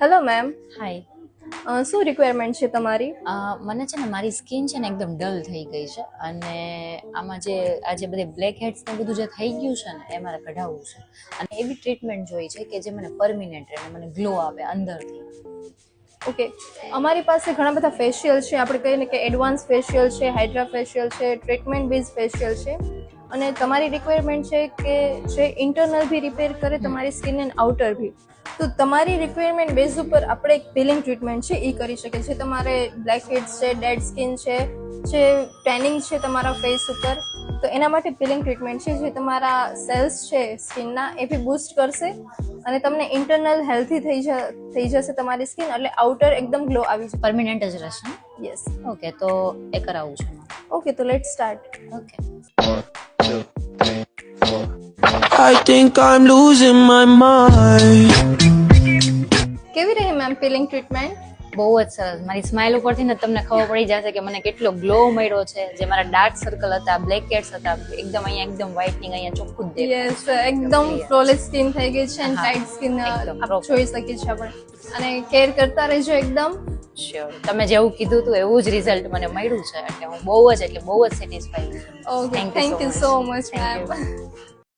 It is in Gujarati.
હેલો મેમ, હાય. શું રિક્વાયરમેન્ટ છે તમારી? મને છે ને મારી સ્કિન છે ને એકદમ ડલ થઈ ગઈ છે અને આમાં જે આજે બધી બ્લેક હેડ્સ ને બધું જે થઈ ગયું છે ને એ મારે કઢાવવું છે અને એવી ટ્રીટમેન્ટ જોઈ છે કે જે મને પરમિનન્ટ રહે, મને ગ્લો આવે અંદરથી. ઓકે, અમારી પાસે ઘણા બધા ફેશિયલ છે. આપણે કહીએ ને કે એડવાન્સ ફેશિયલ છે, હાઇડ્રા ફેશિયલ છે, ટ્રીટમેન્ટ બેઝ ફેશિયલ છે. અને તમારી રિક્વાયરમેન્ટ છે કે જે ઇન્ટરનલ બી રિપેર કરે તમારી સ્કિન એન્ડ આઉટર બી. તો તમારી રિક્વાયરમેન્ટ બેઝ ઉપર આપણે એક પીલિંગ ટ્રીટમેન્ટ છે એ કરી શકીએ છીએ. તમારે બ્લેક હેડ્સ છે, ડેડ સ્કિન છે, જે ટેનિંગ છે તમારા ફેસ ઉપર, તો એના માટે પીલિંગ ટ્રીટમેન્ટ છે જે તમારા સેલ્સ છે સ્કિનના એ બી બૂસ્ટ કરશે અને તમને ઇન્ટરનલ હેલ્થી થઈ જશે તમારી સ્કિન, એટલે આઉટર એકદમ ગ્લો આવી જશે. પરમિનન્ટ જ રહેશે ને? યસ. ઓકે, તો એ કરાવવું છે મારે. ઓકે, તો late start. Okay. I think I'm losing my mind. કેવી રહી મેમ પીલિંગ ટ્રીટમેન્ટ? બહુ જ સરસ. મારી સ્માઇલ ઉપરથી ને તમને ખબર પડી જશે કે મને કેટલો ગ્લો મળ્યો છે. જે મારા ડાર્ક સર્કલ હતા, બ્લેક હેડ્સ હતા, એકદમ અહીંયા એકદમ વ્હાઇટનિંગ, અહીંયા ચોખ્ખું જ દેખાય. યસ, એકદમ ફ્લોલેસ સ્કિન થઈ ગઈ છે અને હા, ટાઇટ સ્કિન એકદમ આપ જોઈ શકીએ છીએ આપણે. અને કેર કરતા રહેજો એકદમ. શ્યોર. તમે જેવું કીધું હતું એવું જ રિઝલ્ટ મને મળ્યું છે એટલે હું બહુ જ સેટિસ્ફાઈડ છું. Okay, thank you so much ma'am.